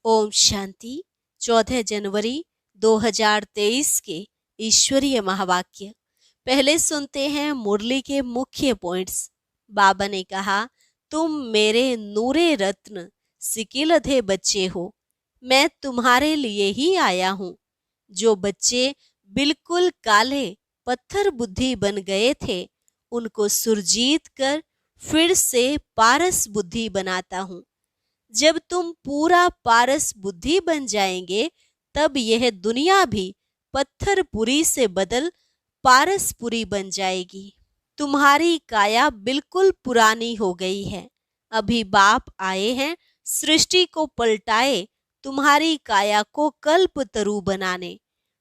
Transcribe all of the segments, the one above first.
ओम शांति। 14 जनवरी 2023 के ईश्वरीय महावाक्य। पहले सुनते हैं मुरली के मुख्य पॉइंट्स। बाबा ने कहा, तुम मेरे नूरे रत्न सिकिलधे बच्चे हो। मैं तुम्हारे लिए ही आया हूँ। जो बच्चे बिल्कुल काले पत्थर बुद्धि बन गए थे, उनको सुरजीत कर फिर से पारस बुद्धि बनाता हूँ। जब तुम पूरा पारस बुद्धि बन जाएंगे, तब यह दुनिया भी पत्थरपुरी से बदल पारसपुरी बन जाएगी। तुम्हारी काया बिल्कुल पुरानी हो गई है। अभी बाप आए हैं सृष्टि को पलटाए तुम्हारी काया को कल्प तरु बनाने।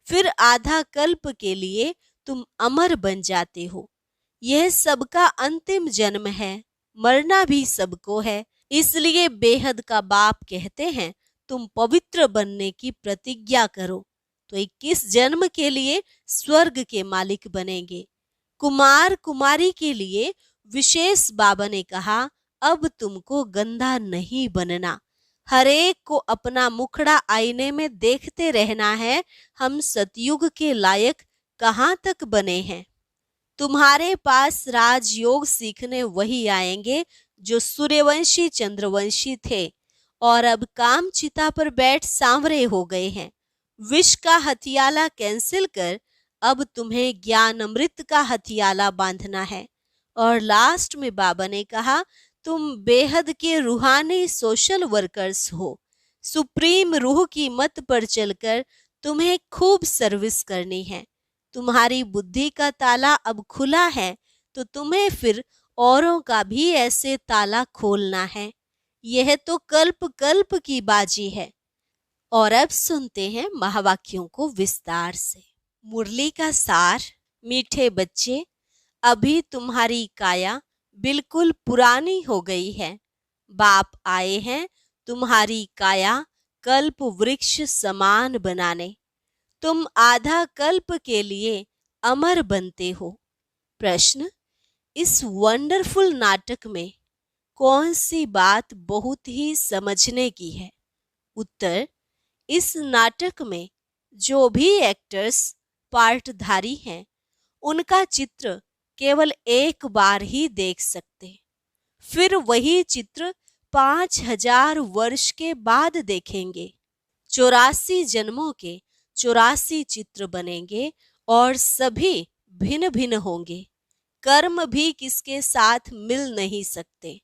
फिर आधा कल्प के लिए तुम अमर बन जाते हो। यह सबका अंतिम जन्म है, मरना भी सबको है। इसलिए बेहद का बाप कहते हैं, तुम पवित्र बनने की प्रतिज्ञा करो तो 21 जन्म के लिए स्वर्ग के मालिक बनेंगे। कुमार कुमारी के लिए विशेष बाबा ने कहा, अब तुमको गंदा नहीं बनना। हरेक को अपना मुखड़ा आईने में देखते रहना है। हम सतयुग के लायक कहाँ तक बने हैं। तुम्हारे पास राजयोग सीखने वही आएंगे जो सूर्यवंशी चंद्रवंशी थे और अब काम चिता पर बैठ सांवरे हो गए हैं। विष का हथियाला कैंसिल कर अब तुम्हें ज्ञान अमृत का हथियाला बांधना है। और लास्ट में बाबा ने कहा, तुम बेहद के रूहानी सोशल वर्कर्स हो। सुप्रीम रूह की मत पर चलकर तुम्हें खूब सर्विस करनी है। तुम्हारी बुद्धि का ताला अब खुला है, तो तुम्हें फिर औरों का भी ऐसे ताला खोलना है। यह तो कल्प कल्प की बाजी है। और अब सुनते हैं महावाक्यों को विस्तार से। मुरली का सार। मीठे बच्चे, अभी तुम्हारी काया बिल्कुल पुरानी हो गई है। बाप आए हैं तुम्हारी काया कल्प वृक्ष समान बनाने। तुम आधा कल्प के लिए अमर बनते हो। प्रश्न, इस वंडरफुल नाटक में कौन सी बात बहुत ही समझने की है? उत्तर, इस नाटक में जो भी एक्टर्स पार्टधारी हैं, उनका चित्र केवल एक बार ही देख सकते, फिर वही चित्र 5000 वर्ष के बाद देखेंगे। 84 जन्मों के 84 चित्र बनेंगे और सभी भिन्न भिन्न होंगे। कर्म भी किसके साथ मिल नहीं सकते।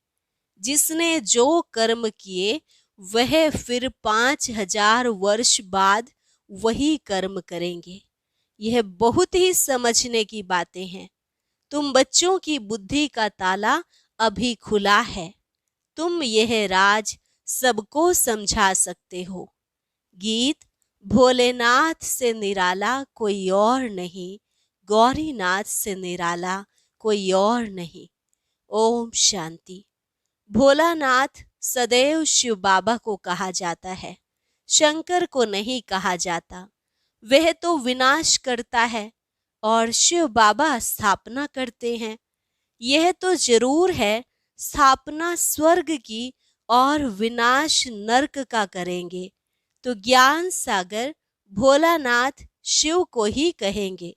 जिसने जो कर्म किए वह फिर 5000 वर्ष बाद वही कर्म करेंगे। यह बहुत ही समझने की बातें हैं। तुम बच्चों की बुद्धि का ताला अभी खुला है। तुम यह राज सबको समझा सकते हो। गीत, भोलेनाथ से निराला कोई और नहीं, गौरीनाथ से निराला कोई और नहीं। ओम शांति। भोलानाथ सदैव शिव बाबा को कहा जाता है, शंकर को नहीं कहा जाता। वह तो विनाश करता है और शिव बाबा स्थापना करते हैं। यह तो जरूर है, स्थापना स्वर्ग की और विनाश नरक का करेंगे। तो ज्ञान सागर भोलानाथ शिव को ही कहेंगे।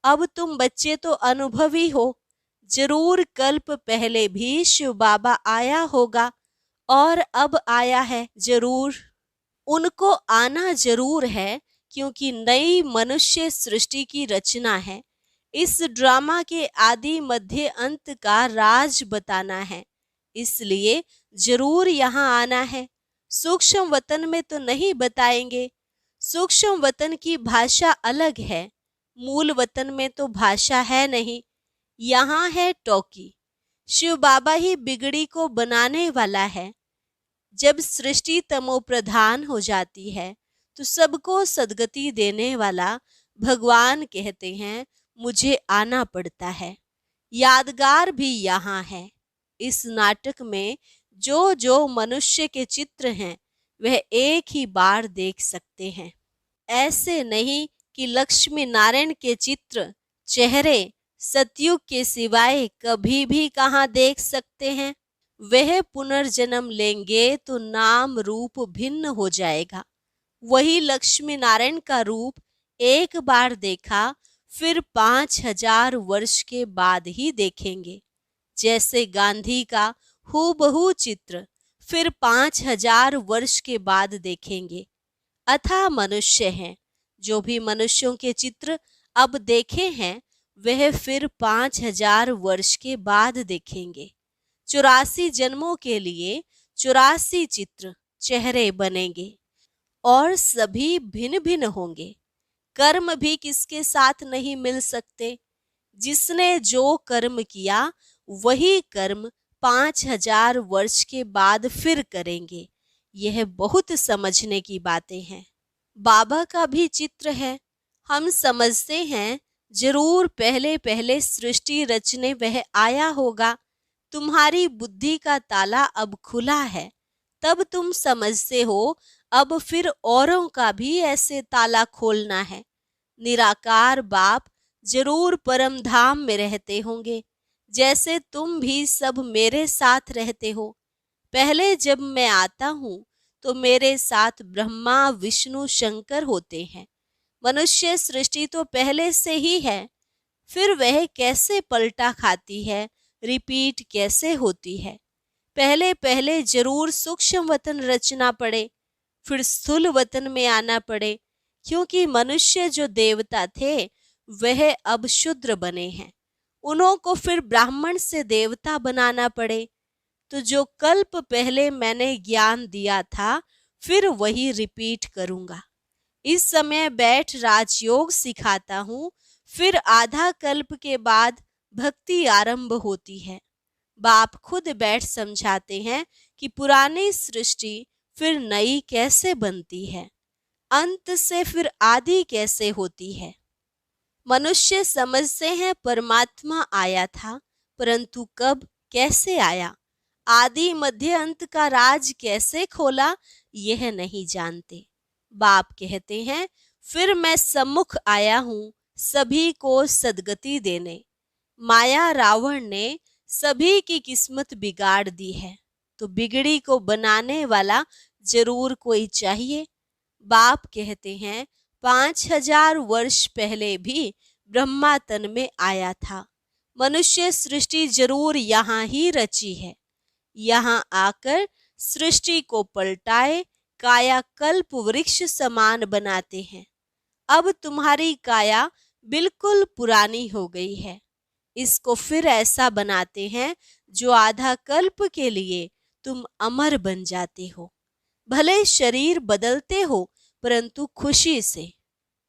अब तुम बच्चे तो अनुभवी हो। जरूर कल्प पहले भी शिव बाबा आया होगा और अब आया है जरूर। उनको आना जरूर है, क्योंकि नई मनुष्य सृष्टि की रचना है। इस ड्रामा के आदि मध्य अंत का राज बताना है, इसलिए जरूर यहाँ आना है। सूक्ष्म वतन में तो नहीं बताएंगे। सूक्ष्म वतन की भाषा अलग है, मूल वतन में तो भाषा है नहीं। यहाँ है टॉकी। शिव बाबा ही बिगड़ी को बनाने वाला है। जब सृष्टि तमो प्रधान हो जाती है, तो सबको सद्गति देने वाला भगवान कहते हैं, मुझे आना पड़ता है। यादगार भी यहाँ है। इस नाटक में जो जो मनुष्य के चित्र हैं, वह एक ही बार देख सकते हैं। ऐसे नहीं कि लक्ष्मी नारायण के चित्र, चेहरे सतयुग के सिवाय कभी भी कहाँ देख सकते हैं। वह पुनर्जन्म लेंगे तो नाम रूप भिन्न हो जाएगा। वही लक्ष्मी नारायण का रूप एक बार देखा, फिर 5000 वर्ष के बाद ही देखेंगे। जैसे गांधी का हूबहू चित्र फिर 5000 वर्ष के बाद देखेंगे। अथाह मनुष्य हैं, जो भी मनुष्यों के चित्र अब देखे हैं वह फिर 5000 वर्ष के बाद देखेंगे। 84 जन्मों के लिए 84 चित्र चेहरे बनेंगे और सभी भिन्न भिन्न होंगे। कर्म भी किसके साथ नहीं मिल सकते। जिसने जो कर्म किया वही कर्म 5000 वर्ष के बाद फिर करेंगे। यह बहुत समझने की बातें हैं। बाबा का भी चित्र है। हम समझते हैं जरूर पहले पहले सृष्टि रचने वह आया होगा। तुम्हारी बुद्धि का ताला अब खुला है, तब तुम समझते हो अब फिर औरों का भी ऐसे ताला खोलना है। निराकार बाप जरूर परम धाम में रहते होंगे, जैसे तुम भी सब मेरे साथ रहते हो। पहले जब मैं आता हूँ तो मेरे साथ ब्रह्मा विष्णु शंकर होते हैं। मनुष्य सृष्टि तो पहले से ही है, फिर वह कैसे पलटा खाती है, रिपीट कैसे होती है। पहले पहले जरूर सूक्ष्म वतन रचना पड़े, फिर स्थूल वतन में आना पड़े, क्योंकि मनुष्य जो देवता थे वह अब शूद्र बने हैं। उन्हों को फिर ब्राह्मण से देवता बनाना पड़े। तो जो कल्प पहले मैंने ज्ञान दिया था फिर वही रिपीट करूंगा। इस समय बैठ राजयोग सिखाता हूँ, फिर आधा कल्प के बाद भक्ति आरंभ होती है। बाप खुद बैठ समझाते हैं कि पुरानी सृष्टि फिर नई कैसे बनती है, अंत से फिर आदि कैसे होती है। मनुष्य समझते हैं परमात्मा आया था, परंतु कब कैसे आया, आदि मध्य अंत का राज कैसे खोला, यह नहीं जानते। बाप कहते हैं फिर मैं सम्मुख आया हूँ सभी को सद्गति देने। माया रावण ने सभी की किस्मत बिगाड़ दी है, तो बिगड़ी को बनाने वाला जरूर कोई चाहिए। बाप कहते हैं 5000 वर्ष पहले भी ब्रह्मा तन में आया था। मनुष्य सृष्टि जरूर यहाँ ही रची है। यहाँ आकर सृष्टि को पलटाए काया कल्प वृक्ष समान बनाते हैं। अब तुम्हारी काया बिल्कुल पुरानी हो गई है। इसको फिर ऐसा बनाते हैं जो आधा कल्प के लिए तुम अमर बन जाते हो। भले शरीर बदलते हो परंतु खुशी से।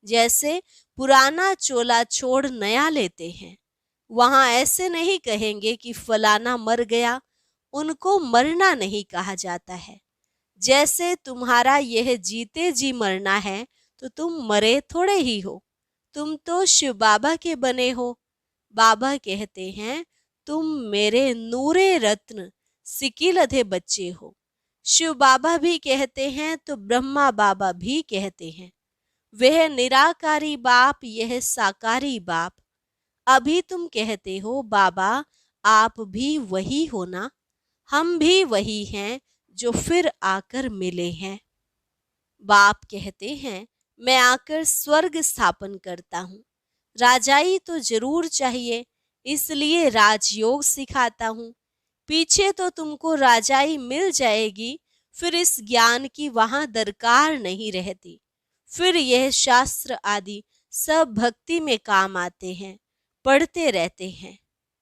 जैसे पुराना चोला छोड़ नया लेते हैं, वहां ऐसे नहीं कहेंगे कि फलाना मर गया, उनको मरना नहीं कहा जाता है। जैसे तुम्हारा यह जीते जी मरना है तो तुम मरे थोड़े ही हो, तुम तो शिव बाबा के बने हो। बाबा कहते हैं तुम मेरे नूरे रत्न सिकिलधे बच्चे हो। शिव बाबा भी कहते हैं तो ब्रह्मा बाबा भी कहते हैं। वह निराकारी बाप, यह साकारी बाप। अभी तुम कहते हो बाबा आप भी वही हो ना, हम भी वही हैं जो फिर आकर मिले हैं। बाप कहते हैं मैं आकर स्वर्ग स्थापन करता हूँ। राजाई तो जरूर चाहिए, इसलिए राजयोग सिखाता हूँ। पीछे तो तुमको राजाई मिल जाएगी, फिर इस ज्ञान की वहां दरकार नहीं रहती। फिर यह शास्त्र आदि सब भक्ति में काम आते हैं, पढ़ते रहते हैं।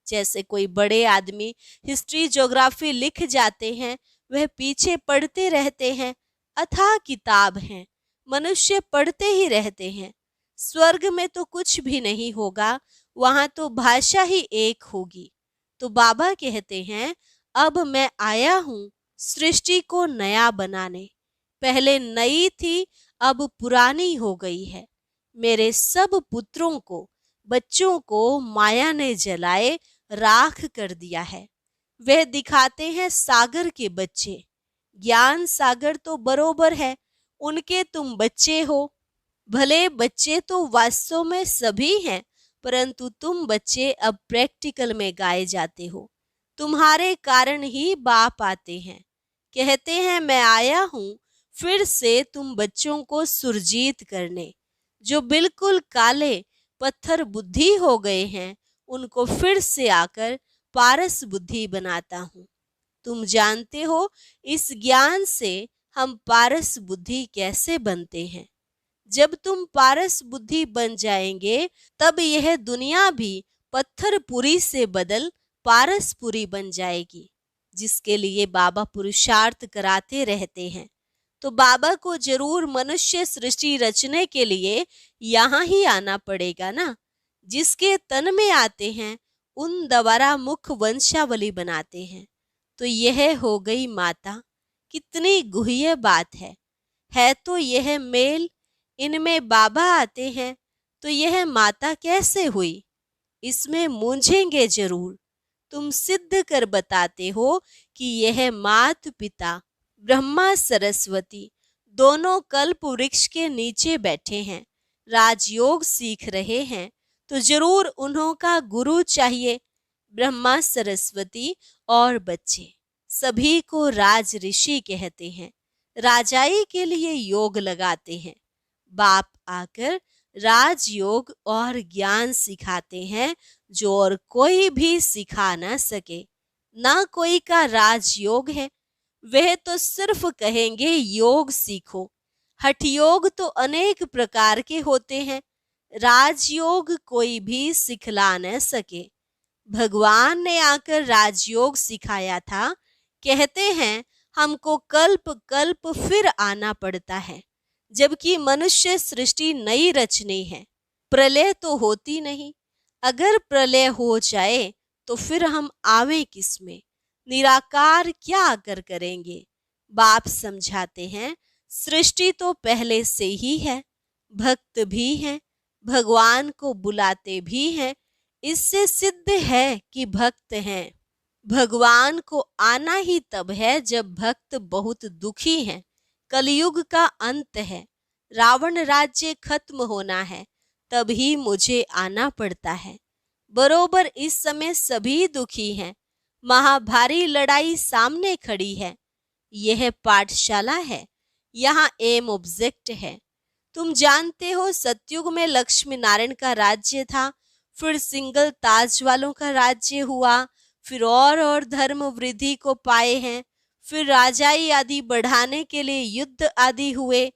जैसे कोई बड़े आदमी हिस्ट्री ज्योग्राफी लिख जाते हैं, वह पीछे पढ़ते रहते हैं। अथाह किताब हैं, मनुष्य पढ़ते ही रहते हैं। स्वर्ग में तो कुछ भी नहीं होगा, वहां तो भाषा ही एक होगी। तो बाबा कहते हैं अब मैं आया हूँ सृष्टि को नया बनाने। पहले नई थी, अब पुरानी हो गई है। मेरे सब पुत्रों को, बच्चों को माया ने जलाए राख कर दिया है। वह दिखाते हैं सागर के बच्चे। ज्ञान सागर तो बरोबर है, उनके तुम बच्चे हो। भले बच्चे तो वास्तव में सभी हैं, परंतु तुम बच्चे अब प्रैक्टिकल में गाए जाते हो। तुम्हारे कारण ही बाप आते हैं। कहते हैं मैं आया हूं फिर से तुम बच्चों को सुरजीत करने। जो बिल्कुल काले पत्थर बुद्धि हो गए हैं उनको फिर से आकर पारस बुद्धि बनाता हूं। तुम जानते हो इस ज्ञान से हम पारस बुद्धि कैसे बनते हैं। जब तुम पारस बुद्धि बन जाएंगे तब यह दुनिया भी पत्थरपुरी से बदल पारसपुरी बन जाएगी, जिसके लिए बाबा पुरुषार्थ कराते रहते हैं। तो बाबा को जरूर मनुष्य सृष्टि रचने के लिए यहाँ ही आना पड़ेगा ना। जिसके तन में आते हैं उन द्वारा मुख वंशावली बनाते हैं। तो यह हो गई माता। कितनी गुह्य बात है तो यह मेल। इनमें बाबा आते हैं तो यह माता कैसे हुई, इसमें मूंझेंगे जरूर। तुम सिद्ध कर बताते हो कि यह मात पिता ब्रह्मा सरस्वती दोनों कल्प वृक्ष के नीचे बैठे हैं, राजयोग सीख रहे हैं। तो जरूर उन्हों का गुरु चाहिए। ब्रह्मा सरस्वती और बच्चे सभी को राज ऋषि कहते हैं। राजाई के लिए योग लगाते हैं। बाप आकर राजयोग और ज्ञान सिखाते हैं जो और कोई भी सिखा न सके। ना कोई का राजयोग है, वह तो सिर्फ कहेंगे योग सीखो। हठ योग तो अनेक प्रकार के होते हैं, राजयोग कोई भी सिखला न सके। भगवान ने आकर राजयोग सिखाया था। कहते हैं हमको कल्प कल्प फिर आना पड़ता है, जबकि मनुष्य सृष्टि नई रचनी है। प्रलय तो होती नहीं। अगर प्रलय हो जाए तो फिर हम आवे किसमें, निराकार क्या आकर करेंगे। बाप समझाते हैं सृष्टि तो पहले से ही है, भक्त भी हैं, भगवान को बुलाते भी हैं। इससे सिद्ध है कि भक्त हैं। भगवान को आना ही तब है जब भक्त बहुत दुखी हैं। कलयुग का अंत है, रावण राज्य खत्म होना है, तभी मुझे आना पड़ता है। बरोबर इस समय सभी दुखी हैं। महाभारी लड़ाई सामने खड़ी है। यह पाठशाला है, यहाँ एम ऑब्जेक्ट है। तुम जानते हो सतयुग में लक्ष्मी नारायण का राज्य था, फिर सिंगल ताज वालों का राज्य हुआ, फिर और धर्म वृद्धि को पाए हैं, फिर राजाई आदि बढ़ाने के लिए युद्ध आदि हुए।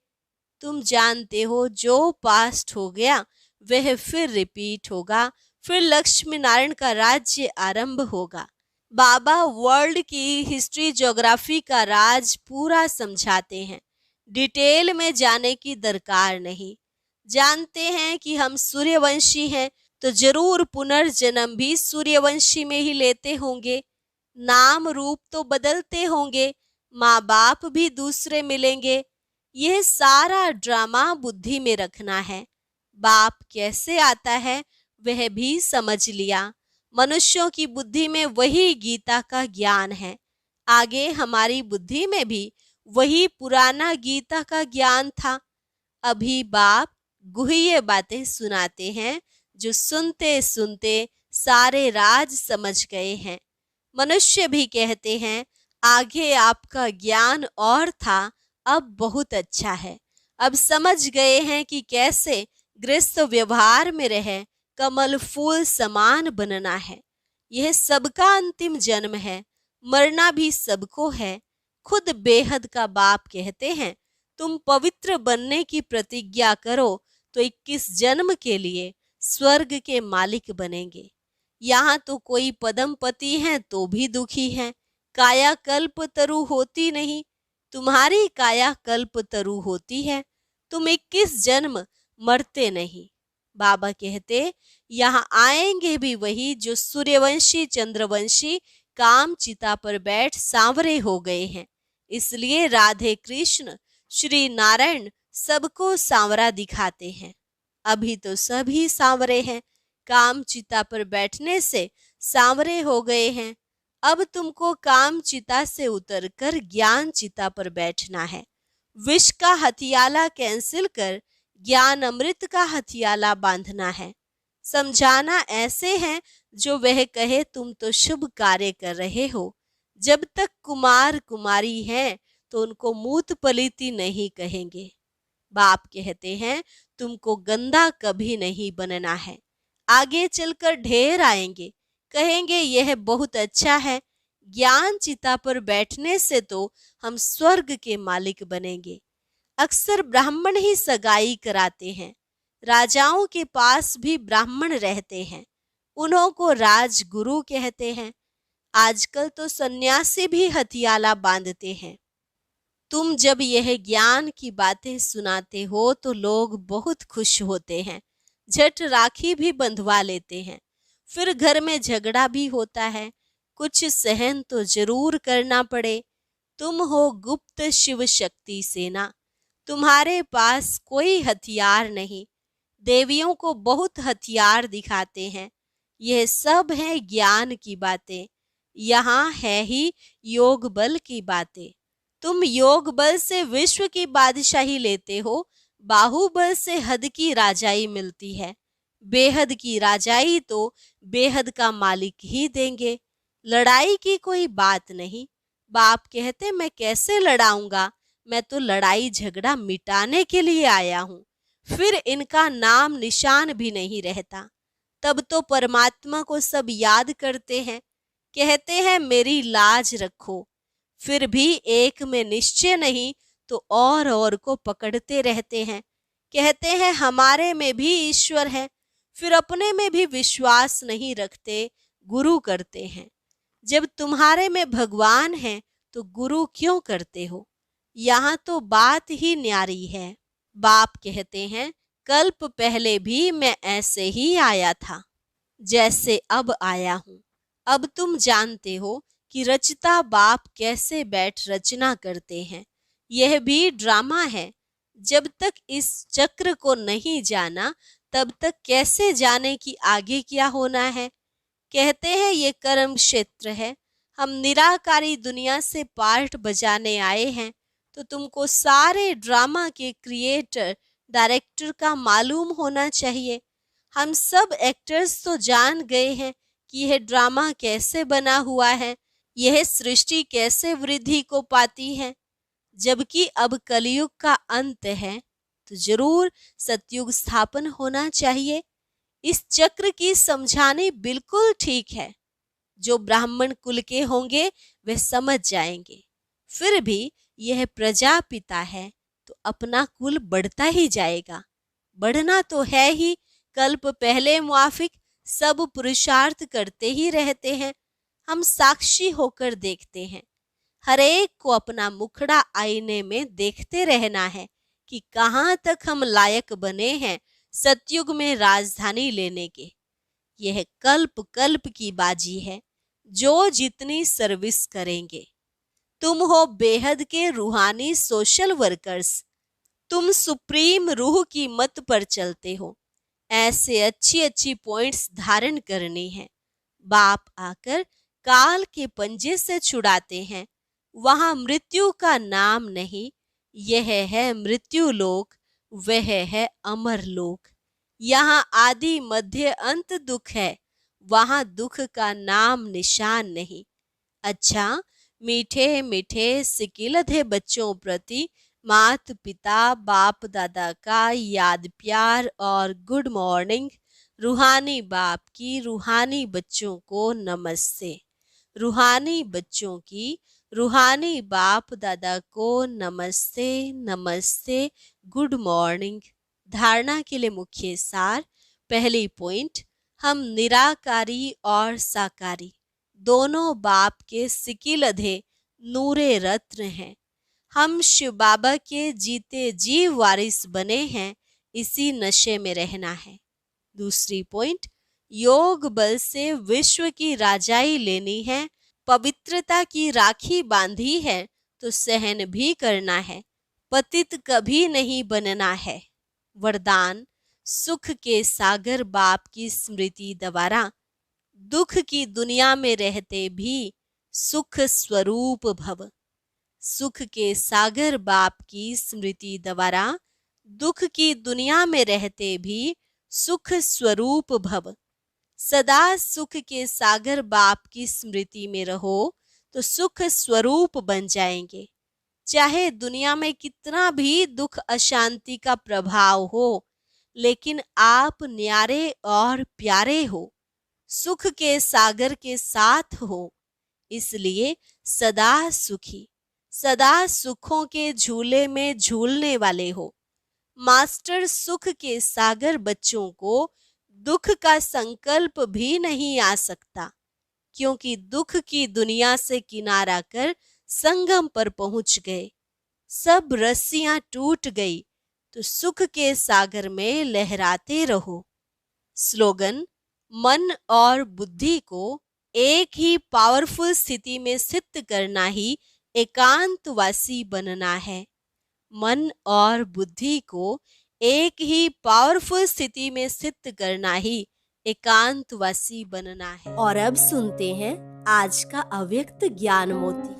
तुम जानते हो जो पास्ट हो गया वह फिर रिपीट होगा, फिर लक्ष्मी नारायण का राज्य आरंभ होगा। बाबा वर्ल्ड की हिस्ट्री ज्योग्राफी का राज पूरा समझाते हैं, डिटेल में जाने की दरकार नहीं। जानते हैं कि हम सूर्यवंशी हैं तो जरूर पुनर्जन्म भी सूर्यवंशी में ही लेते होंगे। नाम रूप तो बदलते होंगे, माँ बाप भी दूसरे मिलेंगे। यह सारा ड्रामा बुद्धि में रखना है। बाप कैसे आता है वह भी समझ लिया। मनुष्यों की बुद्धि में वही गीता का ज्ञान है, आगे हमारी बुद्धि में भी वही पुराना गीता का ज्ञान था। अभी बाप गुह्य बातें सुनाते हैं जो सुनते सुनते सारे राज समझ गए हैं। मनुष्य भी कहते हैं आगे आपका ज्ञान और था, अब बहुत अच्छा है। अब समझ गए हैं कि कैसे गृहस्थ व्यवहार में रहे कमल फूल समान बनना है। यह सबका अंतिम जन्म है, मरना भी सबको है। खुद बेहद का बाप कहते हैं तुम पवित्र बनने की प्रतिज्ञा करो तो 21 जन्म के लिए स्वर्ग के मालिक बनेंगे। यहाँ तो कोई पदमपति हैं तो भी दुखी हैं। काया कल्प तरु होती नहीं, तुम्हारी काया कल्प तरु होती है। तुम 21 जन्म मरते नहीं। बाबा कहते यहाँ आएंगे भी वही जो सूर्यवंशी चंद्रवंशी काम चिता पर बैठ सांवरे हो गए हैं। इसलिए राधे कृष्ण श्री नारायण सबको सांवरा दिखाते हैं। अभी तो सभी सांवरे हैं, काम चिता पर बैठने से सांवरे हो गए हैं। अब तुमको काम चिता से उतरकर ज्ञान चिता पर बैठना है। विष का हथियाला कैंसिल कर ज्ञान अमृत का हथियाला बांधना है। समझाना ऐसे है जो वह कहे तुम तो शुभ कार्य कर रहे हो। जब तक कुमार कुमारी हैं तो उनको मूत पलीती नहीं कहेंगे। बाप कहते हैं तुमको गंदा कभी नहीं बनना है। आगे चलकर ढेर आएंगे, कहेंगे यह बहुत अच्छा है। ज्ञान चिता पर बैठने से तो हम स्वर्ग के मालिक बनेंगे। अक्सर ब्राह्मण ही सगाई कराते हैं। राजाओं के पास भी ब्राह्मण रहते हैं, उन्हों को राजगुरु कहते हैं। आजकल तो सन्यासी भी हथियाला बांधते हैं। तुम जब यह ज्ञान की बातें सुनाते हो तो लोग बहुत खुश होते हैं, झट राखी भी बंधवा लेते हैं। फिर घर में झगड़ा भी होता है, कुछ सहन तो जरूर करना पड़े। तुम हो गुप्त शिव शक्ति सेना, तुम्हारे पास कोई हथियार नहीं। देवियों को बहुत हथियार दिखाते हैं। यह सब है ज्ञान की बातें, यहाँ है ही योग बल की बातें। तुम योग बल से विश्व की बादशाही लेते हो, बाहुबल से हद की राजाई मिलती है। बेहद की राजाई तो बेहद का मालिक ही देंगे। लड़ाई की कोई बात नहीं। बाप कहते मैं कैसे लड़ाऊंगा, मैं तो लड़ाई झगड़ा मिटाने के लिए आया हूं। फिर इनका नाम निशान भी नहीं रहता। तब तो परमात्मा को सब याद करते हैं, कहते हैं मेरी लाज रखो। फिर भी एक में निश्चय नहीं तो और को पकड़ते रहते हैं। कहते हैं हमारे में भी ईश्वर है, फिर अपने में भी विश्वास नहीं रखते, गुरु करते हैं। जब तुम्हारे में भगवान है तो गुरु क्यों करते हो? यहाँ तो बात ही न्यारी है। बाप कहते हैं कल्प पहले भी मैं ऐसे ही आया था जैसे अब आया हूं। अब तुम जानते हो कि रचता बाप कैसे बैठ रचना करते हैं। यह भी ड्रामा है। जब तक इस चक्र को नहीं जाना तब तक कैसे जाने कि आगे क्या होना है। कहते हैं ये कर्म क्षेत्र है, हम निराकारी दुनिया से पार्ट बजाने आए हैं। तो तुमको सारे ड्रामा के क्रिएटर डायरेक्टर का मालूम होना चाहिए। हम सब एक्टर्स तो जान गए हैं कि यह ड्रामा कैसे बना हुआ है, यह सृष्टि कैसे वृद्धि को पाती है। जबकि अब कलयुग का अंत है तो जरूर सतयुग स्थापन होना चाहिए। इस चक्र की समझानी बिल्कुल ठीक है। जो ब्राह्मण कुल के होंगे वे समझ जाएंगे। फिर भी यह प्रजापिता है तो अपना कुल बढ़ता ही जाएगा। बढ़ना तो है ही। कल्प पहले मुआफिक सब पुरुषार्थ करते ही रहते हैं। हम साक्षी होकर देखते हैं। हर एक को अपना मुखड़ा आईने में देखते रहना है कि कहाँ तक हम लायक बने हैं सतयुग में राजधानी लेने के। यह कल्प कल्प की बाजी है, जो जितनी सर्विस करेंगे। तुम हो बेहद के रूहानी सोशल वर्कर्स। तुम सुप्रीम रूह की मत पर चलते हो। ऐसे अच्छी अच्छी पॉइंट्स धारण करनी है। बाप आकर काल के पंजे से छुड़ाते हैं। वहां मृत्यु का नाम नहीं। यह है मृत्यु लोक, वह है अमर लोक। यहाँ आदि मध्य अंत दुख है, वहां दुख का नाम निशान नहीं। अच्छा, मीठे मीठे सिकिलधे बच्चों प्रति मात पिता बाप दादा का याद प्यार और गुड मॉर्निंग। रूहानी बाप की रूहानी बच्चों को नमस्ते। रूहानी बच्चों की रूहानी बाप दादा को नमस्ते नमस्ते, गुड मॉर्निंग। धारणा के लिए मुख्य सार। पहली पॉइंट, हम निराकारी और साकारी दोनों बाप के सिकिलधे नूरे रत्न हैं। हम शिव बाबा के जीते जी वारिस बने हैं, इसी नशे में रहना है। दूसरी पॉइंट, योग बल से विश्व की राजाई लेनी है। पवित्रता की राखी बांधी है तो सहन भी करना है, पतित कभी नहीं बनना है। वरदान, सुख के सागर बाप की स्मृति द्वारा दुख की दुनिया में रहते भी सुख स्वरूप भव। सुख के सागर बाप की स्मृति द्वारा दुख की दुनिया में रहते भी सुख स्वरूप भव। सदा सुख के सागर बाप की स्मृति में रहो तो सुख स्वरूप बन जाएंगे। चाहे दुनिया में कितना भी दुख अशांति का प्रभाव हो, लेकिन आप न्यारे और प्यारे हो, सुख के सागर के साथ हो, इसलिए सदा सुखी, सदा सुखों के झूले में झूलने वाले हो। मास्टर सुख के सागर बच्चों को दुख का संकल्प भी नहीं आ सकता, क्योंकि दुख की दुनिया से किनारा कर संगम पर पहुंच गए। सब रस्सियां टूट गई तो सुख के सागर में लहराते रहो। स्लोगन: मन और बुद्धि को एक ही पावरफुल स्थिति में स्थित करना ही एकांतवासी बनना है। मन और बुद्धि को एक ही पावरफुल स्थिति में स्थित करना ही एकांतवासी बनना है। और अब सुनते हैं आज का अव्यक्त ज्ञान मोती।